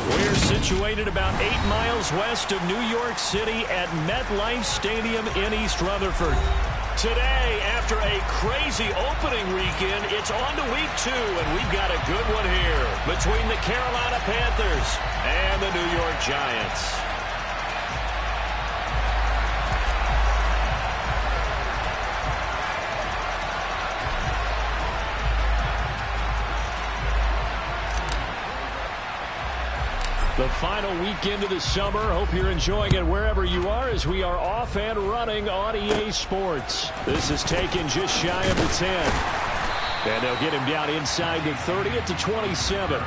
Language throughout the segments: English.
We're situated about 8 miles west of New York City at MetLife Stadium in East Rutherford. Today, after a crazy opening weekend, it's on to week 2, and we've got a good one here between the Carolina Panthers and the New York Giants. The final weekend of the summer. Hope you're enjoying it wherever you are as we are off and running on EA Sports. This is taken just shy of the 10. And they'll get him down inside the 30 at the 27.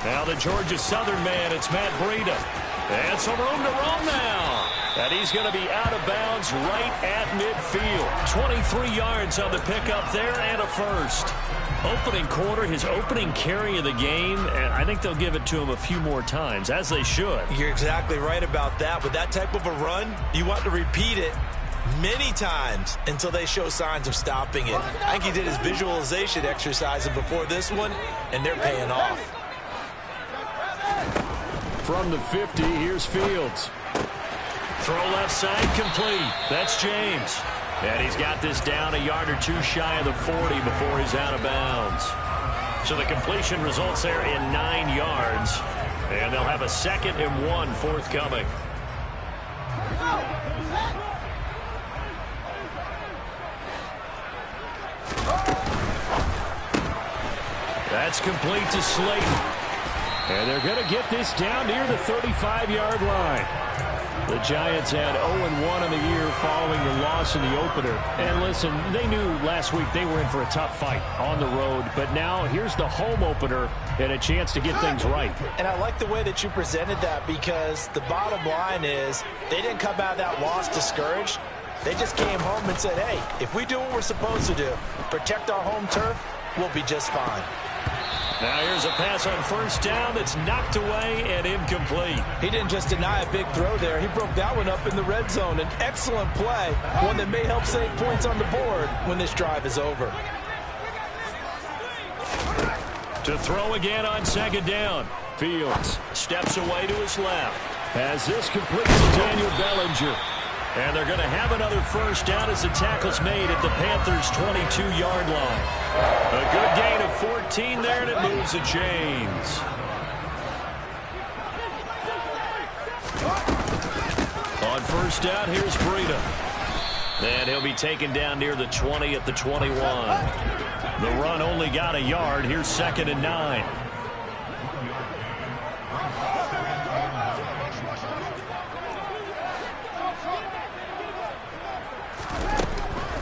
Now the Georgia Southern man, it's Matt Breida. And some room to roam now. And he's going to be out of bounds right at midfield. 23 yards on the pickup there and a first. Opening quarter, his opening carry of the game, and I think they'll give it to him a few more times, as they should. You're exactly right about that. With that type of a run, you want to repeat it many times until they show signs of stopping it. I think he did his visualization exercises before this one, and they're paying off. From the 50, here's Fields. Throw left side, complete. That's James. And he's got this down a yard or two shy of the 40 before he's out of bounds. So the completion results there in 9 yards. And they'll have a 2nd and 1 forthcoming. That's complete to Slayton. And they're going to get this down near the 35-yard line. The Giants had 0-1 in the year following the loss in the opener. And listen, they knew last week they were in for a tough fight on the road. But now here's the home opener and a chance to get things right. And I like the way that you presented that, because the bottom line is they didn't come out of that loss discouraged. They just came home and said, hey, if we do what we're supposed to do, protect our home turf, we'll be just fine. Now here's a pass on first down that's knocked away and incomplete. He didn't just deny a big throw there. He broke that one up in the red zone. An excellent play, one that may help save points on the board when this drive is over. To throw again on 2nd down. Fields steps away to his left. As this completes to Daniel Bellinger. And they're going to have another first down as the tackle's made at the Panthers' 22-yard line. A good gain of 14 there, and it moves the chains. On first down, here's Breida. And he'll be taken down near the 20 at the 21. The run only got a yard. Here's 2nd and 9.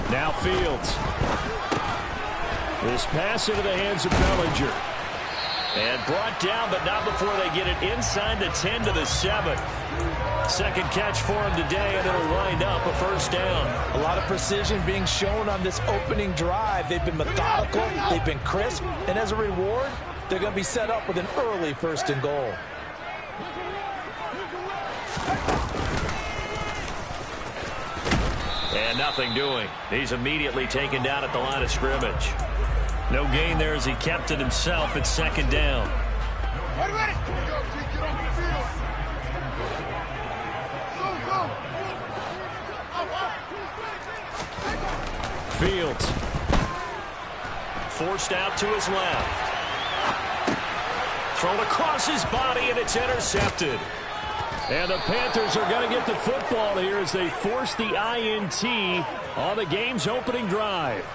Now Fields. This pass into the hands of Bellinger. And brought down, but not before they get it inside the 10 to the 7. Second catch for him today, and it'll wind up a first down. A lot of precision being shown on this opening drive. They've been methodical, they've been crisp, and as a reward, they're going to be set up with an early 1st and goal. And nothing doing. He's immediately taken down at the line of scrimmage. No gain there as he kept it himself at 2nd down. Fields. Forced out to his left. Thrown across his body, and it's intercepted. And the Panthers are going to get the football here as they force the INT on the game's opening drive.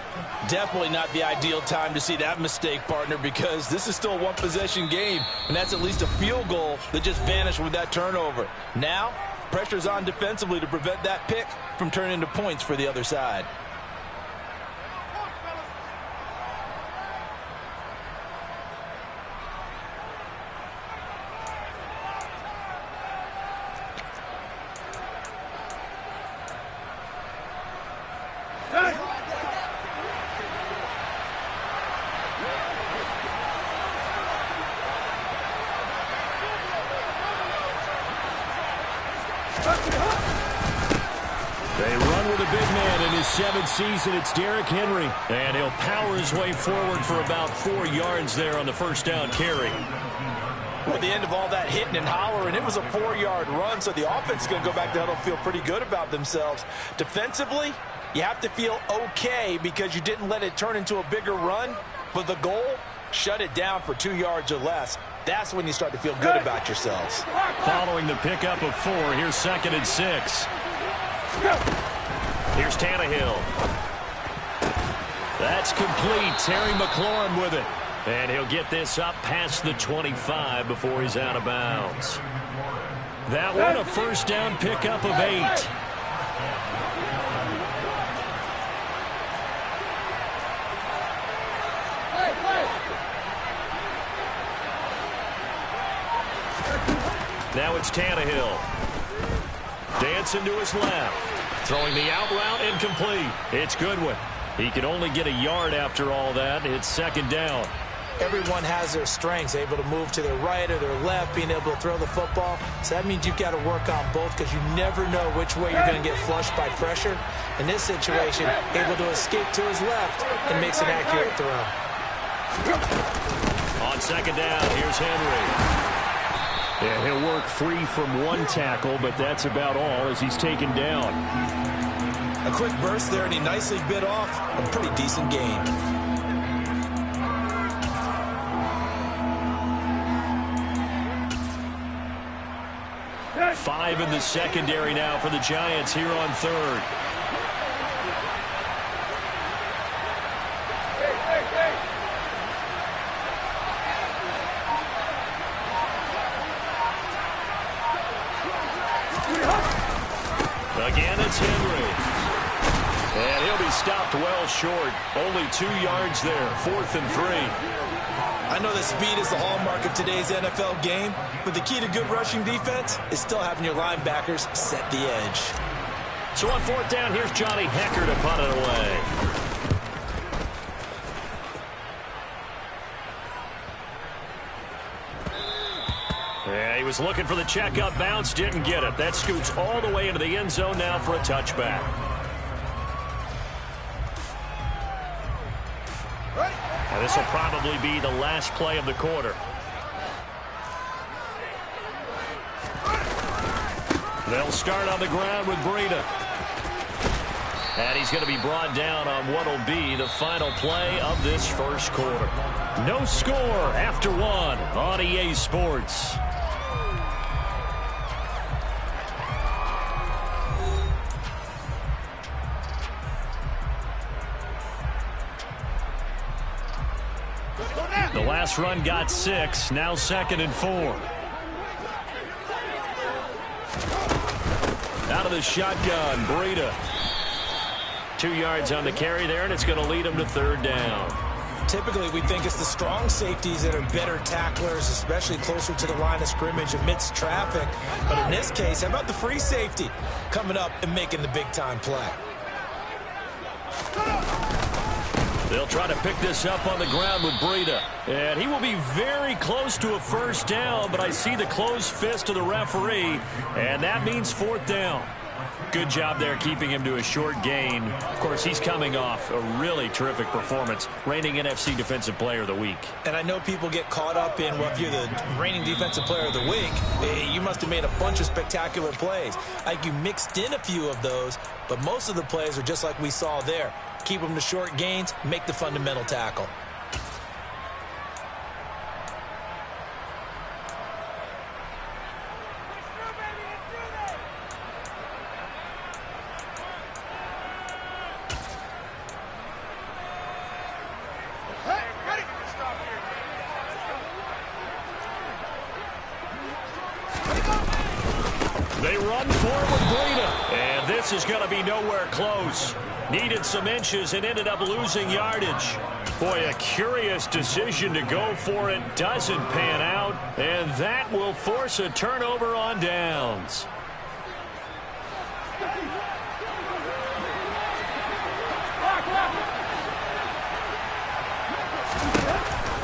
Definitely not the ideal time to see that mistake, partner, because this is still a one-possession game, and that's at least a field goal that just vanished with that turnover. Now, pressure's on defensively to prevent that pick from turning into points for the other side. They run with a big man in his 7th season. It's Derrick Henry. And he'll power his way forward for about 4 yards there on the first down carry. At the end of all that hitting and hollering, it was a 4-yard run, so the offense is going to go back to huddle, feel pretty good about themselves. Defensively, you have to feel okay because you didn't let it turn into a bigger run. But the goal, shut it down for 2 yards or less. That's when you start to feel good about yourselves. Following the pickup of 4, here's 2nd and 6. Here's Tannehill. That's complete. Terry McLaurin with it. And he'll get this up past the 25 before he's out of bounds. That one, a first down pickup of 8. Now it's Tannehill. Dancing to his left. Throwing the out route, incomplete. It's Goodwin. He can only get a yard after all that. It's 2nd down. Everyone has their strengths, able to move to their right or their left, being able to throw the football. So that means you've got to work on both because you never know which way you're going to get flushed by pressure. In this situation, able to escape to his left and makes an accurate throw. On 2nd down, here's Henry. Yeah, he'll work free from one tackle, but that's about all as he's taken down. A quick burst there, and he nicely bit off a pretty decent gain. Five in the secondary now for the Giants here on 3rd. Again, it's Henry. And he'll be stopped well short. Only 2 yards there. 4th and 3. I know that speed is the hallmark of today's NFL game, but the key to good rushing defense is still having your linebackers set the edge. So on 4th down, here's Johnny Hekker to punt it away. Yeah, he was looking for the checkup bounce, didn't get it. That scoots all the way into the end zone now for a touchback. Now this will probably be the last play of the quarter. They'll start on the ground with Breida. And he's going to be brought down on what will be the final play of this first quarter. No score after 1 on EA Sports. The last run got 6, now 2nd and 4. Out of the shotgun, Breida. 2 yards on the carry there, and it's going to lead him to 3rd down. Typically, we think it's the strong safeties that are better tacklers, especially closer to the line of scrimmage amidst traffic. But in this case, how about the free safety coming up and making the big-time play? They'll try to pick this up on the ground with Breida. And he will be very close to a first down, but I see the closed fist of the referee, and that means 4th down. Good job there keeping him to a short gain. Of course, he's coming off a really terrific performance, reigning NFC Defensive Player of the Week. And I know people get caught up in, well, if you're the reigning Defensive Player of the Week, you must have made a bunch of spectacular plays. Like you mixed in a few of those, but most of the plays are just like we saw there. Keep them to short gains, make the fundamental tackle. They run forward with Breida. And this is going to be nowhere close. Needed some inches and ended up losing yardage. Boy, a curious decision to go for it. Doesn't pan out. And that will force a turnover on downs.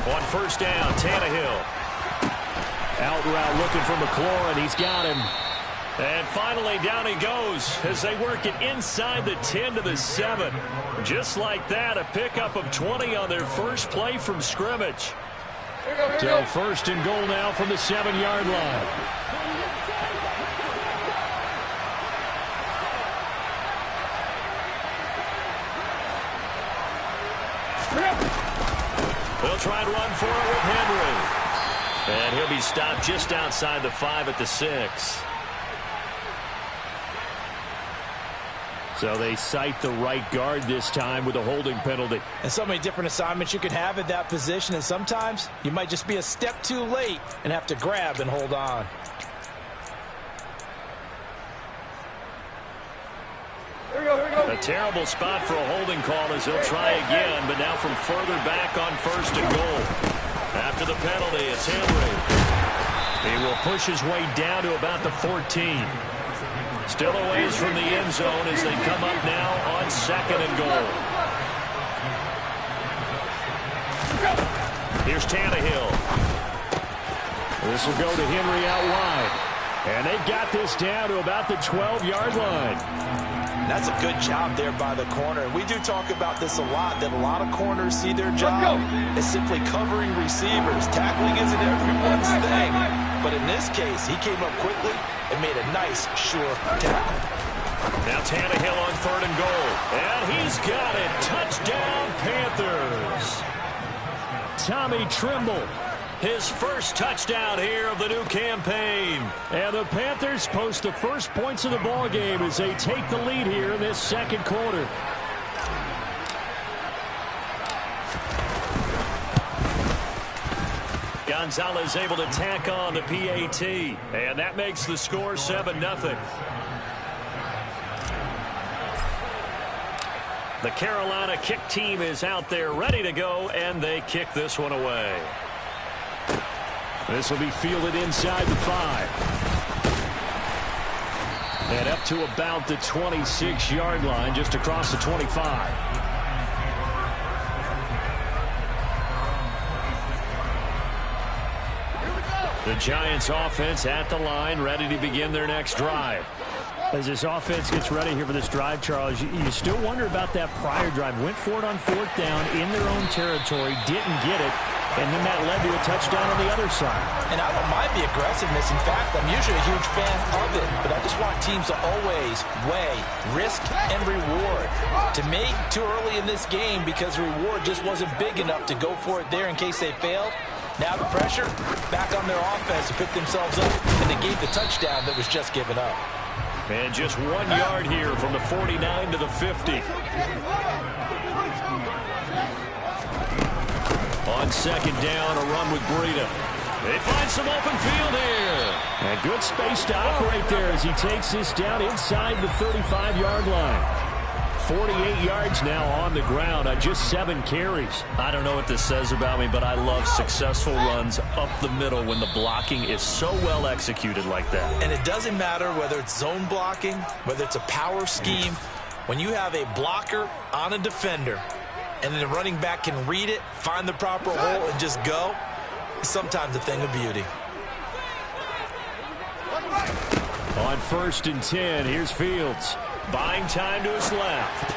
On first down, Tannehill. Out route looking for McLaurin. He's got him. And finally, down he goes as they work it inside the 10 to the 7. Just like that, a pickup of 20 on their first play from scrimmage. So first and goal now from the 7-yard line. They'll try and run for it with Henry. And he'll be stopped just outside the 5 at the 6. So they cite the right guard this time with a holding penalty. And so many different assignments you could have at that position, and sometimes you might just be a step too late and have to grab and hold on. Here we go. A terrible spot for a holding call as he'll try again, but now from further back on first and goal. After the penalty, it's Henry. He will push his way down to about the 14. Still a ways from the end zone as they come up now on second and goal. Here's Tannehill. This will go to Henry out wide. And they've got this down to about the 12-yard line. That's a good job there by the corner. We do talk about this a lot, that a lot of corners see their job as simply covering receivers. Tackling isn't everyone's thing. But in this case, he came up quickly and made a nice, sure tackle. Now Tannehill on third and goal. And he's got it. Touchdown, Panthers. Tommy Tremble. His first touchdown here of the new campaign. And the Panthers post the first points of the ball game as they take the lead here in this second quarter. Gonzalez able to tack on the PAT. And that makes the score 7-0. The Carolina kick team is out there ready to go, and they kick this one away. This will be fielded inside the 5. And up to about the 26-yard line, just across the 25. The Giants offense at the line, ready to begin their next drive. As this offense gets ready here for this drive, Charles, you still wonder about that prior drive. Went for it on fourth down in their own territory, didn't get it. And then that led to a touchdown on the other side. And I don't mind the aggressiveness. In fact, I'm usually a huge fan of it. But I just want teams to always weigh risk and reward. To me, too early in this game because the reward just wasn't big enough to go for it there in case they failed. Now the pressure back on their offense to pick themselves up. And they gave the touchdown that was just given up. And just 1 yard here from the 49 to the 50. On second down, a run with Breida. They find some open field here. And good space to operate there as he takes this down inside the 35-yard line. 48 yards now on the ground on just 7 carries. I don't know what this says about me, but I love successful runs up the middle when the blocking is so well executed like that. And it doesn't matter whether it's zone blocking, whether it's a power scheme. When you have a blocker on a defender, and then the running back can read it, find the proper hole, and just go, it's sometimes a thing of beauty. On first and 10, here's Fields. Buying time to his left.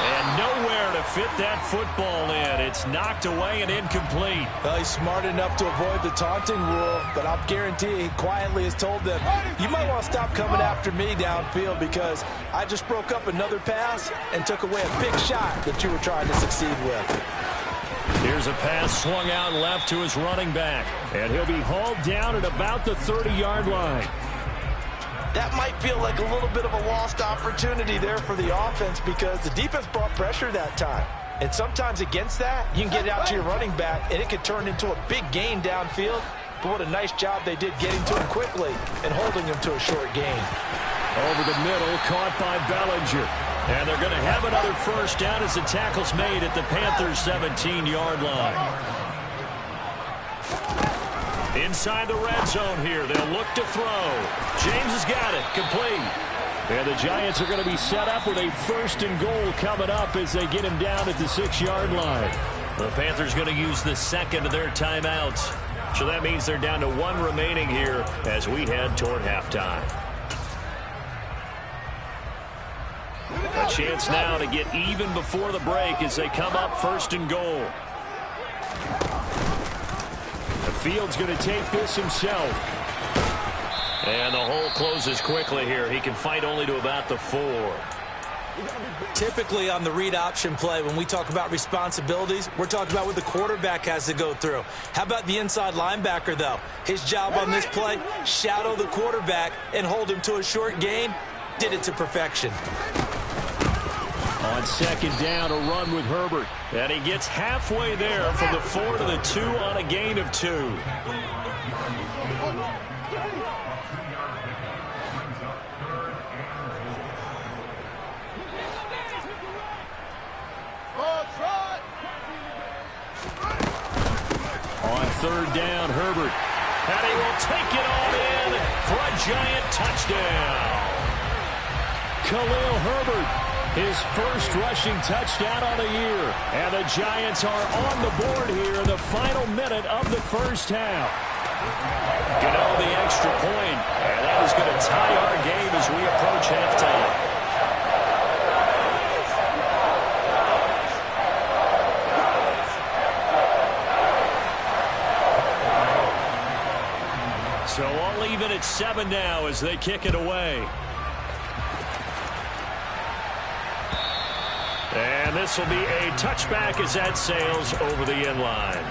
And nowhere to fit that football in. It's knocked away and incomplete. Well, he's smart enough to avoid the taunting rule, but I'll guarantee he quietly has told them, you might want to stop coming after me downfield because I just broke up another pass and took away a big shot that you were trying to succeed with. Here's a pass swung out left to his running back. And he'll be hauled down at about the 30-yard line. That might feel like a little bit of a lost opportunity there for the offense because the defense brought pressure that time. And sometimes against that, you can get it out to your running back, and it could turn into a big gain downfield but what a nice job they did getting to him quickly and holding him to a short gain. Over the middle, caught by Bellinger. And they're going to have another first down as the tackle's made at the Panthers' 17-yard line. Inside the red zone here, they'll look to throw. James has got it, complete. And the Giants are going to be set up with a first and goal coming up as they get him down at the 6-yard line. The Panthers going to use the second of their timeouts. So that means they're down to one remaining here as we head toward halftime. A chance now to get even before the break as they come up first and goal. The Field's going to take this himself. And the hole closes quickly here. He can fight only to about the 4. Typically on the read option play, when we talk about responsibilities, we're talking about what the quarterback has to go through. How about the inside linebacker, though? His job on this play, shadow the quarterback and hold him to a short gain. Did it to perfection. On second down, a run with Herbert. And he gets halfway there from the 4 to the 2 on a gain of 2. On third down, Herbert. And he will take it all in for a Giant touchdown. Khalil Herbert. His first rushing touchdown on the year. And the Giants are on the board here in the final minute of the first half. Gano the extra point. And that is going to tie our game as we approach halftime. So all even at 7 now as they kick it away. And this will be a touchback as that sails over the end line.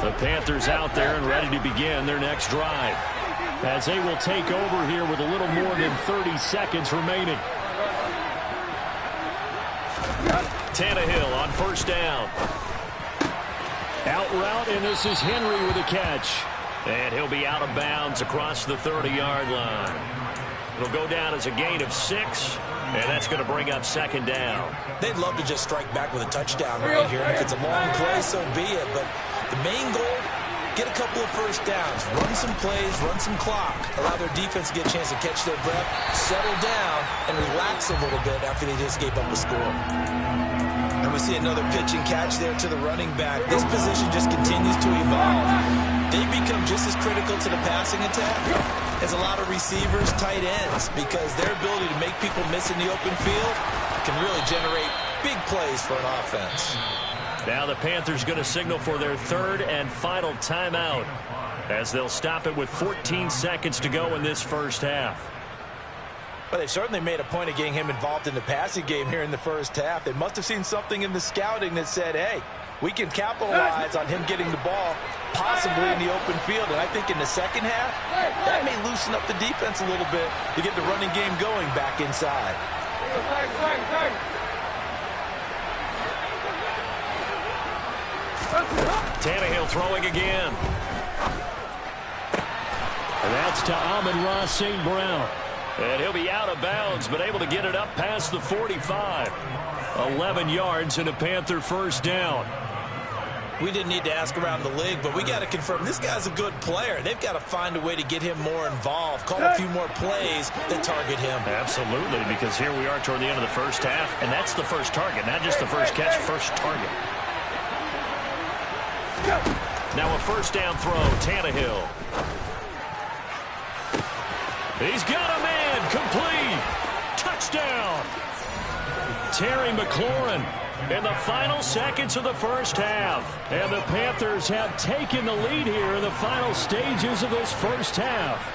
The Panthers out there and ready to begin their next drive, as they will take over here with a little more than 30 seconds remaining. Tannehill on first down. Out route, and this is Henry with a catch. And he'll be out of bounds across the 30-yard line. It'll go down as a gain of 6, and that's going to bring up second down. They'd love to just strike back with a touchdown right here. If it's a long play, so be it. But the main goal, get a couple of first downs, run some plays, run some clock, allow their defense to get a chance to catch their breath, settle down, and relax a little bit after they just gave up a score. And we see another pitch and catch there to the running back. This position just continues to evolve. They become just as critical to the passing attack as a lot of receivers, tight ends, because their ability to make people miss in the open field can really generate big plays for an offense. Now the Panthers going to signal for their third and final timeout as they'll stop it with 14 seconds to go in this first half. But they certainly made a point of getting him involved in the passing game here in the first half. They must have seen something in the scouting that said, hey, we can capitalize on him getting the ball possibly in the open field. And I think in the second half, that may loosen up the defense a little bit to get the running game going back inside. Tannehill throwing again. And that's to Amon-Ra St. Brown. And he'll be out of bounds, but able to get it up past the 45. 11 yards and a Panther first down. We didn't need to ask around the league, but we got to confirm this guy's a good player. They've got to find a way to get him more involved, call a few more plays that target him. Absolutely, because here we are toward the end of the first half, and that's the first target, not just the first catch, first target. Now a first down throw, Tannehill. He's got a man, complete. Touchdown. Terry McLaurin in the final seconds of the first half. And the Panthers have taken the lead here in the final stages of this first half.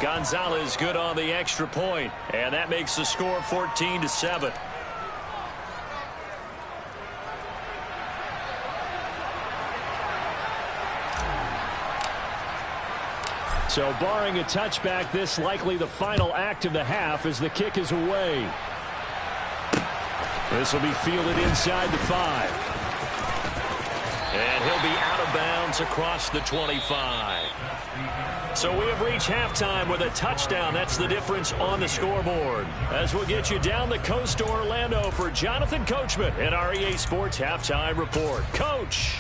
Gonzalez good on the extra point, and that makes the score 14-7. So barring a touchback, this likely the final act of the half as the kick is away. This will be fielded inside the 5. And he'll be out of bounds across the 25. So we have reached halftime with a touchdown. That's the difference on the scoreboard. As we'll get you down the coast to Orlando for Jonathan Coachman and our EA Sports Halftime Report. Coach.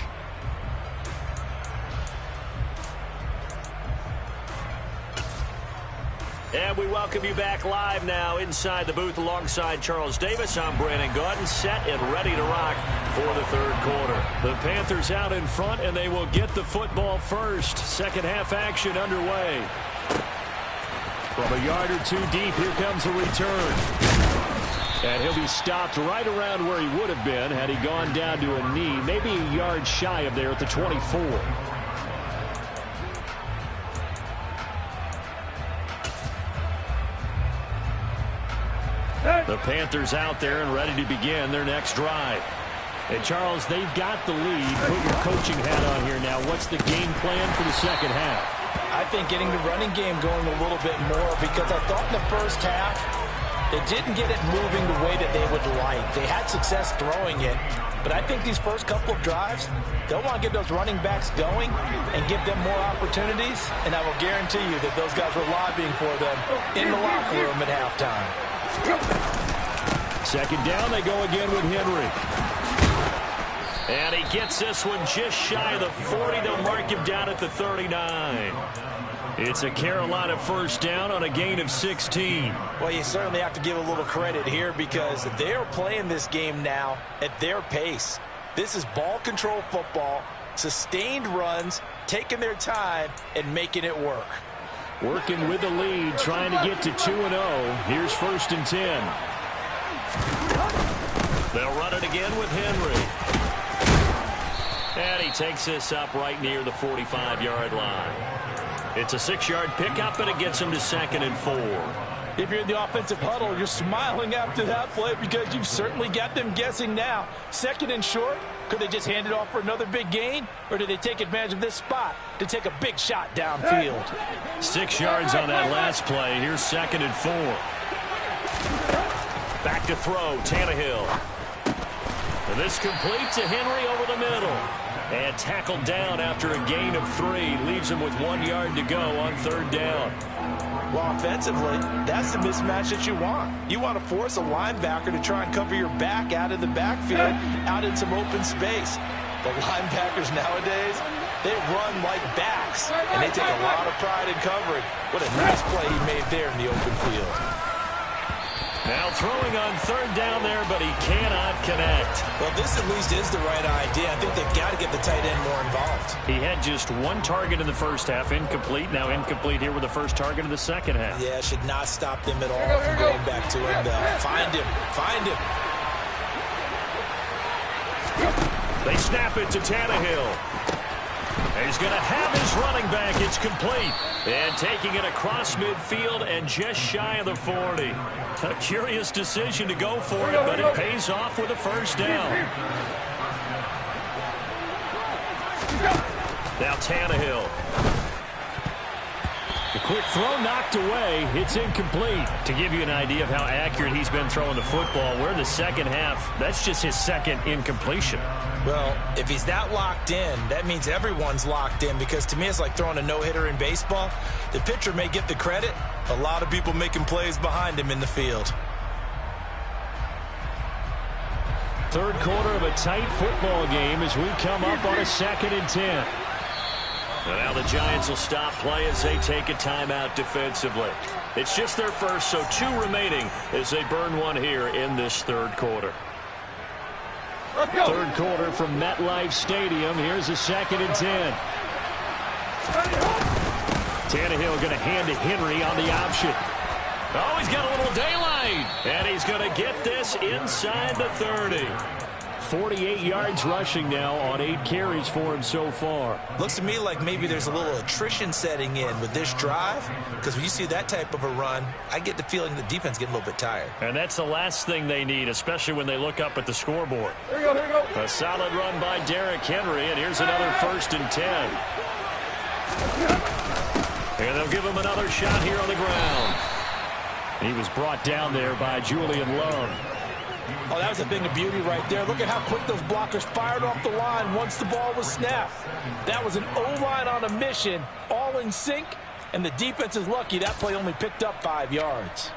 And we welcome you back live now inside the booth alongside Charles Davis. I'm Brandon Gaudin, set and ready to rock for the third quarter. The Panthers out in front, and they will get the football first. Second half action underway. From a yard or two deep, here comes a return. And he'll be stopped right around where he would have been had he gone down to a knee, maybe a yard shy of there at the 24. The Panthers out there and ready to begin their next drive. And Charles, they've got the lead. Put your coaching hat on here now. What's the game plan for the second half? I think getting the running game going a little bit more, because I thought in the first half they didn't get it moving the way that they would like. They had success throwing it, but I think these first couple of drives, they'll want to get those running backs going and give them more opportunities, and I will guarantee you that those guys were lobbying for them in the locker room at halftime. Second down, they go again with Henry. And he gets this one just shy of the 40. They'll mark him down at the 39. It's a Carolina first down on a gain of 16. Well, you certainly have to give a little credit here because they're playing this game now at their pace. This is ball control football, sustained runs, taking their time, and making it work. Working with the lead, trying to get to 2-0. Here's first and 10. They'll run it again with Henry. And he takes this up right near the 45-yard line. It's a 6-yard pickup, and it gets him to 2nd and 4. If you're in the offensive huddle, you're smiling after that play because you've certainly got them guessing now. 2nd and short, could they just hand it off for another big gain? Or did they take advantage of this spot to take a big shot downfield? 6 yards on that last play. Here's 2nd and 4. Back to throw, Tannehill. And this complete to Henry over the middle. And tackled down after a gain of 3. Leaves him with 1 yard to go on third down. Well, offensively, that's the mismatch that you want. You want to force a linebacker to try and cover your back out of the backfield, out in some open space. The linebackers nowadays, they run like backs, and they take a lot of pride in covering. What a nice play he made there in the open field. Now throwing on third down there, but he cannot connect. Well, this at least is the right idea. I think they've got to get the tight end more involved. He had just 1 target in the first half, incomplete. Now incomplete here with the first target of the second half. Yeah, should not stop them at all from going back to him. Find him. Find him. They snap it to Tannehill. And he's going to have his running back. It's complete. And taking it across midfield and just shy of the 40. A curious decision to go for it, but it pays off with a first down. Now Tannehill. The quick throw knocked away. It's incomplete. To give you an idea of how accurate he's been throwing the football, we're in the second half. That's just his second incompletion. Well, if he's that locked in, that means everyone's locked in, because to me it's like throwing a no-hitter in baseball. The pitcher may get the credit. A lot of people making plays behind him in the field. Third quarter of a tight football game as we come up on a 2nd and 10. And now the Giants will stop play as they take a timeout defensively. It's just their first, so 2 remaining as they burn 1 here in this third quarter. Third quarter from MetLife Stadium. Here's a 2nd and 10. Tannehill going to hand to Henry on the option. Oh, he's got a little daylight. And he's going to get this inside the 30. 48 yards rushing now on 8 carries for him so far. Looks to me like maybe there's a little attrition setting in with this drive, because when you see that type of a run, I get the feeling the defense getting a little bit tired. And that's the last thing they need, especially when they look up at the scoreboard. Here we go, here we go. A solid run by Derrick Henry, and here's another 1st and 10. And they'll give him another shot here on the ground. He was brought down there by Julian Love. Oh, that was a thing of beauty right there. Look at how quick those blockers fired off the line once the ball was snapped. That was an O-line on a mission, all in sync, and the defense is lucky that play only picked up 5 yards.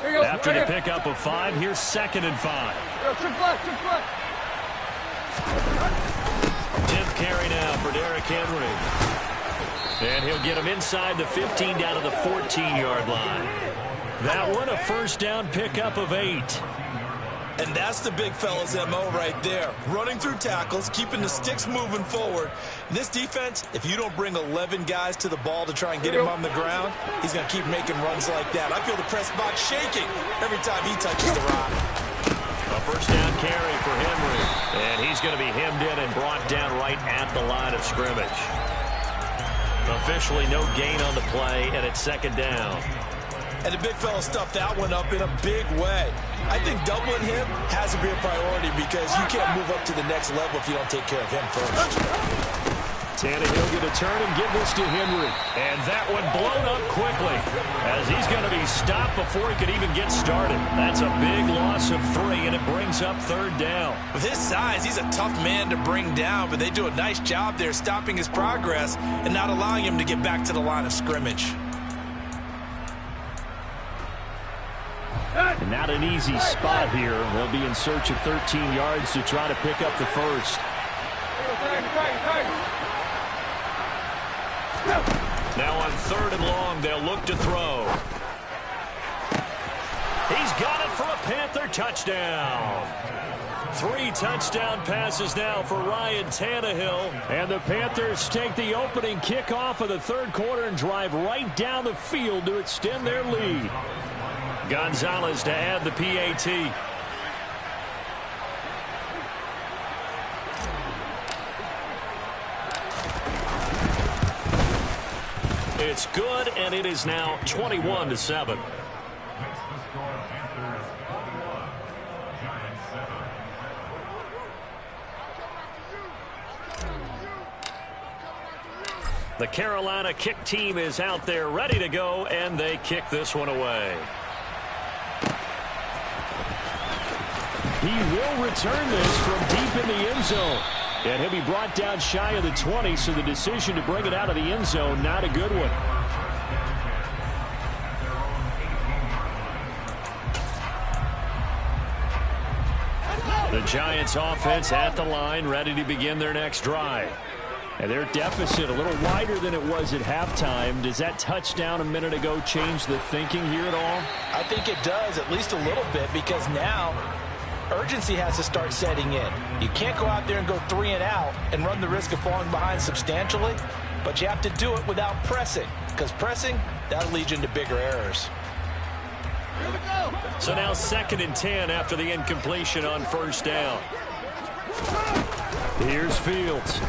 After the pickup of 5, here's 2nd and 5. Tenth carry now for Derrick Henry. And he'll get him inside the 15 down to the 14-yard line. That one a first down pickup of 8. And that's the big fella's MO right there. Running through tackles, keeping the sticks moving forward. This defense, if you don't bring 11 guys to the ball to try and get him on the ground, he's going to keep making runs like that. I feel the press box shaking every time he touches the rock. A first down carry for Henry. And he's going to be hemmed in and brought down right at the line of scrimmage. Officially no gain on the play, and it's 2nd down. And the big fella stuffed that one up in a big way. I think doubling him has to be a priority because you can't move up to the next level if you don't take care of him first. Tannehill going to turn and give this to Henry. And that one blown up quickly as he's going to be stopped before he could even get started. That's a big loss of 3, and it brings up 3rd down. With his size, he's a tough man to bring down, but they do a nice job there stopping his progress and not allowing him to get back to the line of scrimmage. And not an easy spot here. They'll be in search of 13 yards to try to pick up the first. Now on 3rd and long, they'll look to throw. He's got it for a Panther touchdown. 3 touchdown passes now for Ryan Tannehill. And the Panthers take the opening kickoff of the 3rd quarter and drive right down the field to extend their lead. Gonzalez to add the PAT. It's good, and it is now 21-7. The Carolina kick team is out there ready to go, and they kick this one away. He will return this from deep in the end zone. And he'll be brought down shy of the 20, so the decision to bring it out of the end zone, not a good one. The Giants offense at the line, ready to begin their next drive. And their deficit a little wider than it was at halftime. Does that touchdown a minute ago change the thinking here at all? I think it does, at least a little bit, because now urgency has to start setting in. You can't go out there and go 3 and out and run the risk of falling behind substantially, but you have to do it without pressing, because pressing, that'll lead you into bigger errors. So now 2nd and 10 after the incompletion on 1st down. Here's Fields.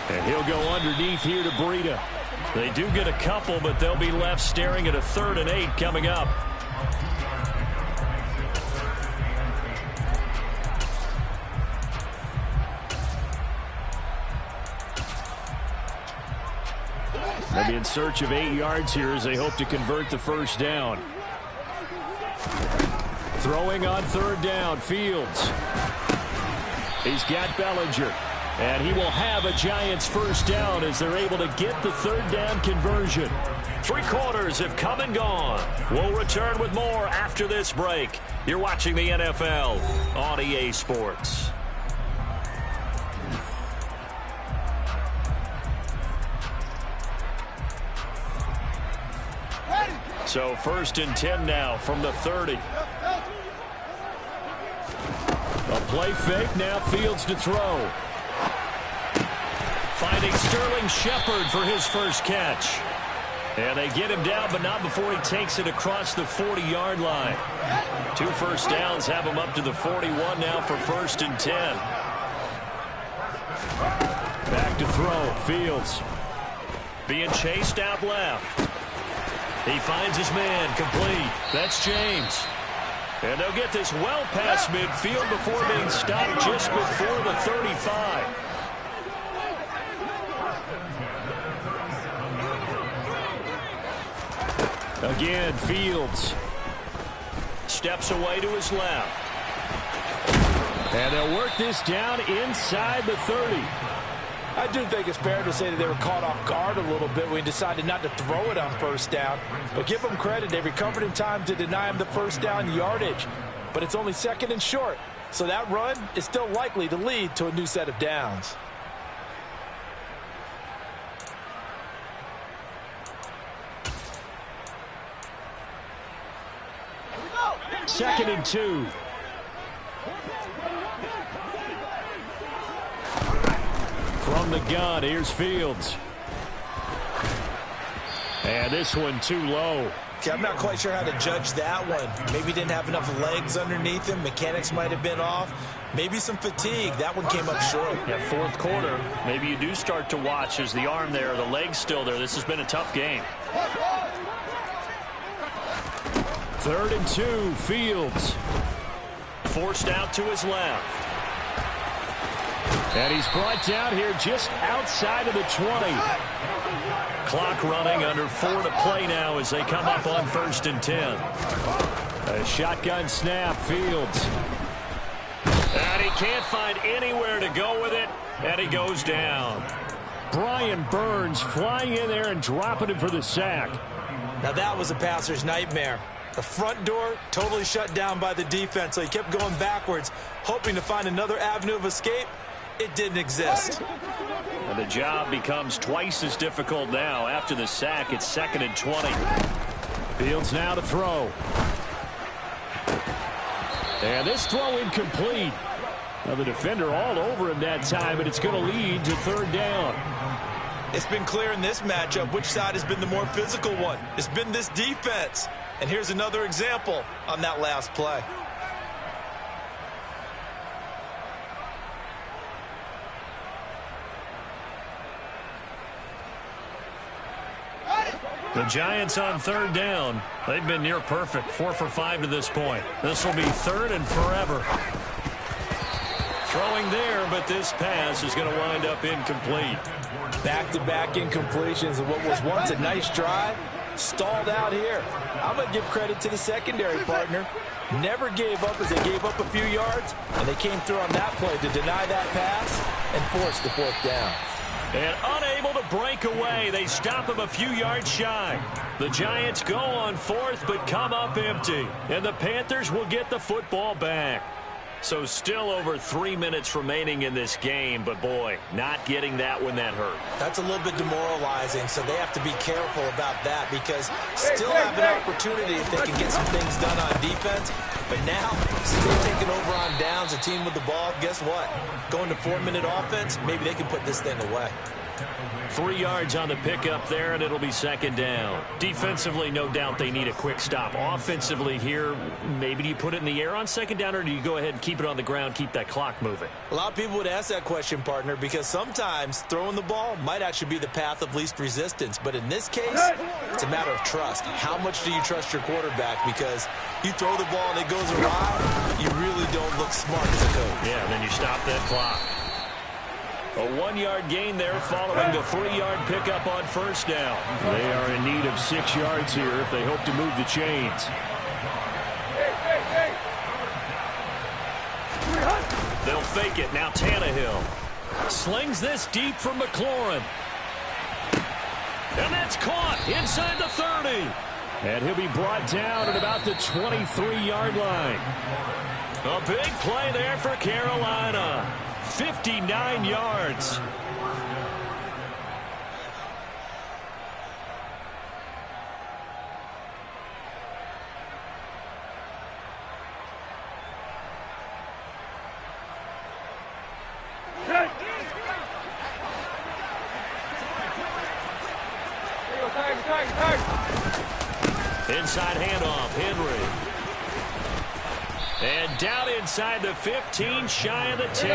And he'll go underneath here to Breida. They do get a couple, but they'll be left staring at a 3rd and 8 coming up. They'll be in search of 8 yards here as they hope to convert the first down. Throwing on 3rd down, Fields. He's got Bellinger. And he will have a Giants first down as they're able to get the 3rd down conversion. 3 quarters have come and gone. We'll return with more after this break. You're watching the NFL on EA Sports. So 1st and 10 now from the 30. A play fake, now Fields to throw. Finding Sterling Shepard for his first catch. And they get him down, but not before he takes it across the 40-yard line. 2 first downs have him up to the 41 now for 1st and 10. Back to throw, Fields. Being chased out left. He finds his man, complete. That's James. And they'll get this well past midfield before being stopped just before the 35. Again, Fields steps away to his left. And they'll work this down inside the 30. I do think it's fair to say that they were caught off guard a little bit when he decided not to throw it on first down. But give them credit. They recovered in time to deny him the first down yardage. But it's only second and short. So that run is still likely to lead to a new set of downs. Second and 2. From the gun, here's Fields. And this one too low. Okay, I'm not quite sure how to judge that one. Maybe he didn't have enough legs underneath him. Mechanics might have been off. Maybe some fatigue. That one came up short. Yeah, fourth quarter. Maybe you do start to watch as the arm there, the leg's still there. This has been a tough game. Third and 2, Fields. Forced out to his left. And he's brought down here just outside of the 20. Clock running, under 4 to play now as they come up on 1st and 10. A shotgun snap, Fields. And he can't find anywhere to go with it, and he goes down. Brian Burns flying in there and dropping him for the sack. Now that was a passer's nightmare. The front door totally shut down by the defense, so he kept going backwards, hoping to find another avenue of escape. It didn't exist. And the job becomes twice as difficult now. After the sack, it's 2nd and 20. Fields now to throw. And this throw incomplete. Now the defender all over him that time, and it's going to lead to 3rd down. It's been clear in this matchup which side has been the more physical one. It's been this defense. And here's another example on that last play. The Giants on 3rd down. They've been near perfect, 4 for 5 to this point. This will be 3rd and forever. Throwing there, but this pass is going to wind up incomplete. Back-to-back incompletions of what was once a nice drive, stalled out here. I'm going to give credit to the secondary partner. Never gave up as they gave up a few yards, and they came through on that play to deny that pass and force the 4th down. And unable to break away, they stop him a few yards shy. The Giants go on 4th, but come up empty. And the Panthers will get the football back. So still over 3 minutes remaining in this game, but boy, not getting that when that hurt. That's a little bit demoralizing, so they have to be careful about that because still have an opportunity if they can get some things done on defense. But now, still taking over on downs, a team with the ball, guess what? Going to 4-minute offense, maybe they can put this thing away. 3 yards on the pickup there, and it'll be 2nd down. Defensively, no doubt they need a quick stop. Offensively here, maybe do you put it in the air on 2nd down, or do you go ahead and keep it on the ground, keep that clock moving? A lot of people would ask that question, partner, because sometimes throwing the ball might actually be the path of least resistance. But in this case, it's a matter of trust. How much do you trust your quarterback? Because you throw the ball and it goes awry, you really don't look smart as a coach. Yeah, then you stop that clock. A 1-yard gain there following the 3-yard pickup on 1st down. They are in need of 6 yards here if they hope to move the chains. They'll fake it. Now Tannehill slings this deep for McLaurin. And that's caught inside the 30. And he'll be brought down at about the 23-yard line. A big play there for Carolina. 59 yards. Inside handoff, Henry. And down inside the 15, shy of the 10.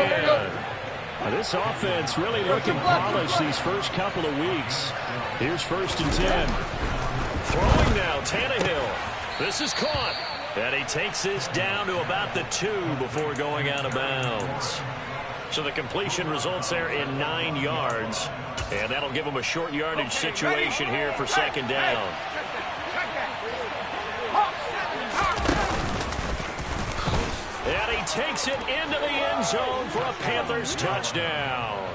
Now this offense really looking polished these first couple of weeks. Here's 1st and 10. Throwing now, Tannehill. This is caught. And he takes this down to about the 2 before going out of bounds. So the completion results there in 9 yards. And that'll give him a short yardage situation here for second down. And he takes it into the end zone for a Panthers touchdown.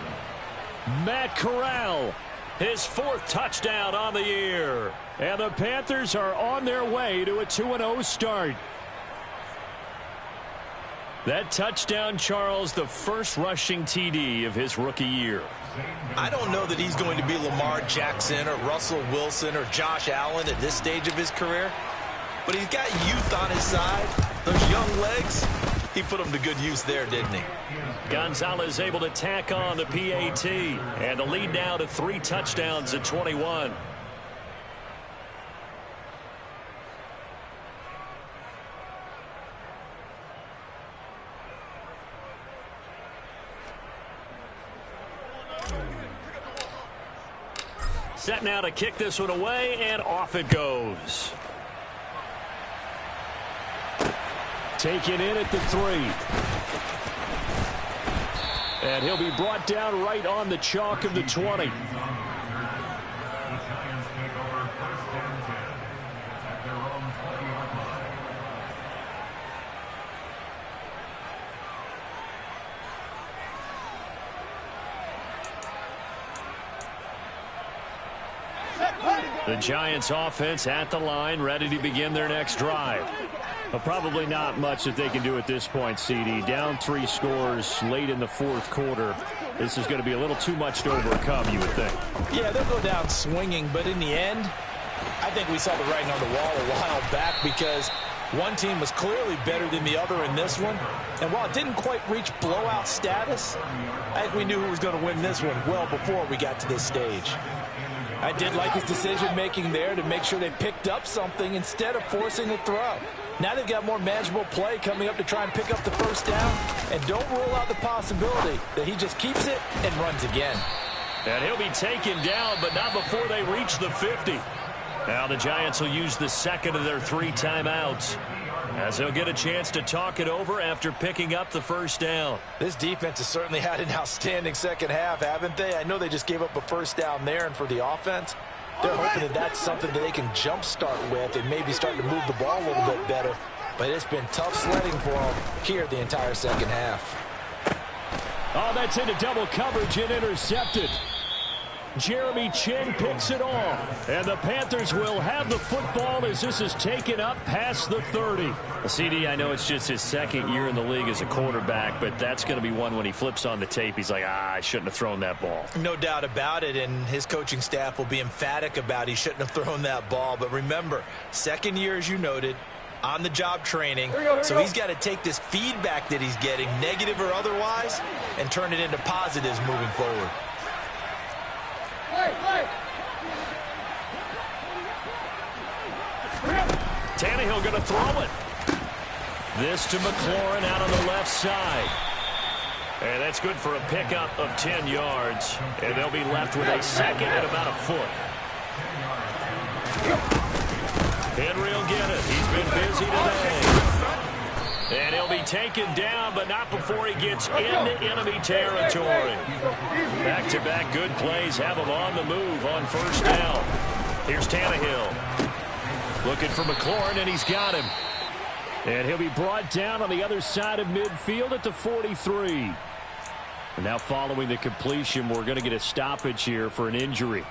Matt Corral, his 4th touchdown on the year. And the Panthers are on their way to a 2-0 start. That touchdown, Charles, the first rushing TD of his rookie year. I don't know that he's going to be Lamar Jackson or Russell Wilson or Josh Allen at this stage of his career, but he's got youth on his side. Those young legs, he put them to good use there, didn't he? Gonzalez able to tack on the PAT, and the lead now to 3 touchdowns at 21. Set now to kick this one away, and off it goes. Taken in at the 3. And he'll be brought down right on the chalk of the 20. The Giants offense at the line, ready to begin their next drive. But probably not much that they can do at this point, CD. Down 3 scores late in the 4th quarter. This is going to be a little too much to overcome, you would think. Yeah, they'll go down swinging, but in the end, I think we saw the writing on the wall a while back because one team was clearly better than the other in this one. And while it didn't quite reach blowout status, I think we knew who was going to win this one well before we got to this stage. I did like his decision-making there to make sure they picked up something instead of forcing the throw. Now they've got more manageable play coming up to try and pick up the first down. And don't rule out the possibility that he just keeps it and runs again. And he'll be taken down, but not before they reach the 50. Now the Giants will use the second of their 3 timeouts, as they'll get a chance to talk it over after picking up the first down. This defense has certainly had an outstanding second half, haven't they? I know they just gave up a first down there, and for the offense, they're hoping that that's something that they can jumpstart with and maybe start to move the ball a little bit better. But it's been tough sledding for them here the entire second half. Oh, that's into double coverage and intercepted. Jeremy Chinn picks it off. And the Panthers will have the football as this is taken up past the 30. CD, I know it's just his 2nd year in the league as a quarterback, but that's going to be one when he flips on the tape. He's like, I shouldn't have thrown that ball. No doubt about it, and his coaching staff will be emphatic about he shouldn't have thrown that ball. But remember, 2nd year, as you noted, on-the-job training. So he's got to take this feedback that he's getting, negative or otherwise, and turn it into positives moving forward. Tannehill going to throw it. This to McLaurin out on the left side. And that's good for a pickup of 10 yards. And they'll be left with a second and about a foot. Henry will get it. He's been busy today. And he'll be taken down, but not before he gets into enemy territory. Back-to-back good plays have him on the move on first down. Here's Tannehill. Looking for McLaurin, and he's got him. And he'll be brought down on the other side of midfield at the 43. And now following the completion, we're going to get a stoppage here for an injury.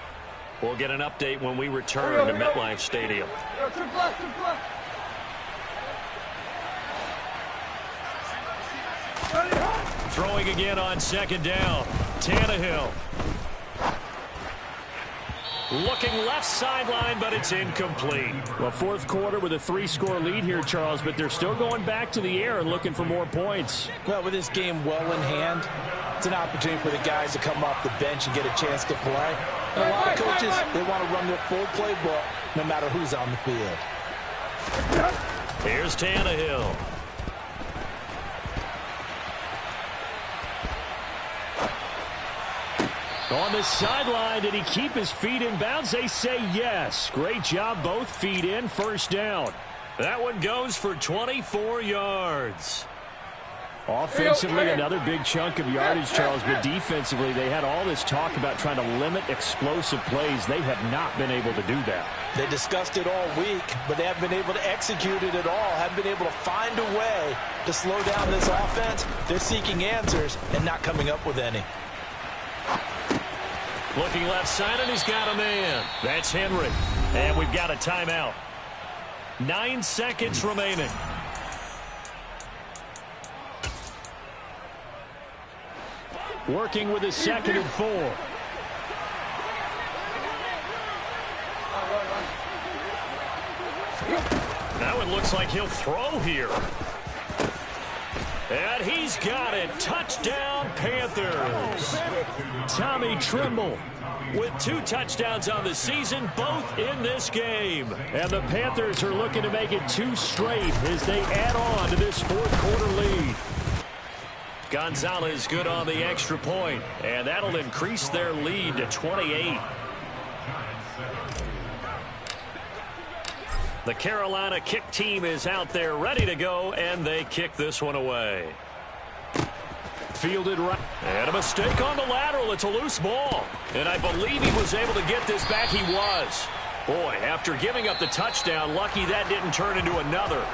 We'll get an update when we return to MetLife Stadium. Throwing again on second down. Tannehill. Looking left sideline, but it's incomplete. Well, 4th quarter with a 3-score lead here, Charles, but they're still going back to the air and looking for more points. Well, with this game well in hand, it's an opportunity for the guys to come off the bench and get a chance to play. And a lot of coaches, they want to run their full playbook no matter who's on the field. Here's Tannehill. On the sideline, did he keep his feet in bounds? They say yes. Great job, both feet in, first down. That one goes for 24 yards. Offensively, another big chunk of yardage, Charles, but defensively, they had all this talk about trying to limit explosive plays. They have not been able to do that. They discussed it all week, but they haven't been able to execute it at all, haven't been able to find a way to slow down this offense. They're seeking answers and not coming up with any. Looking left side, and he's got a man. That's Henry. And we've got a timeout. 9 seconds remaining. Working with his 2nd and 4. That one looks like he'll throw here. And he's got it. Touchdown, Panthers. Tommy Tremble with 2 touchdowns on the season, both in this game. And the Panthers are looking to make it 2 straight as they add on to this 4th quarter lead. Gonzalez good on the extra point, and that'll increase their lead to 28. The Carolina kick team is out there ready to go, and they kick this one away. Fielded right. And a mistake on the lateral. It's a loose ball. And I believe he was able to get this back. He was. Boy, after giving up the touchdown, lucky that didn't turn into another.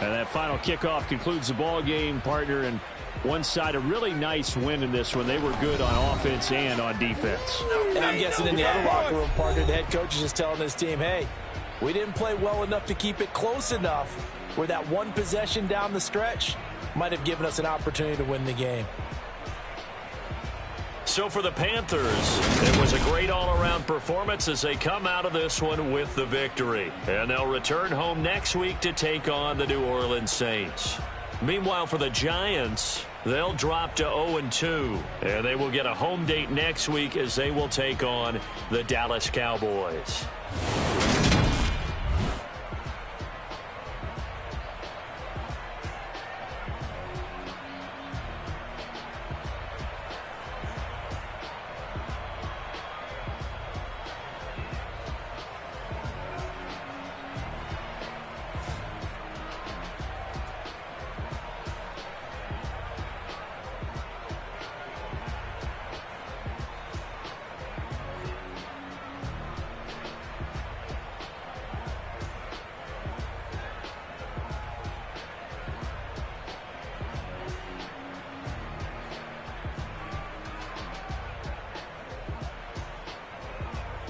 And that final kickoff concludes the ball game, partner. And one side, a really nice win in this one. They were good on offense and on defense. And I'm guessing in the other locker room, partner, the head coach is just telling his team, hey, we didn't play well enough to keep it close enough where that one possession down the stretch might have given us an opportunity to win the game. So for the Panthers, it was a great all-around performance as they come out of this one with the victory. And they'll return home next week to take on the New Orleans Saints. Meanwhile, for the Giants, they'll drop to 0-2. And they will get a home date next week as they will take on the Dallas Cowboys.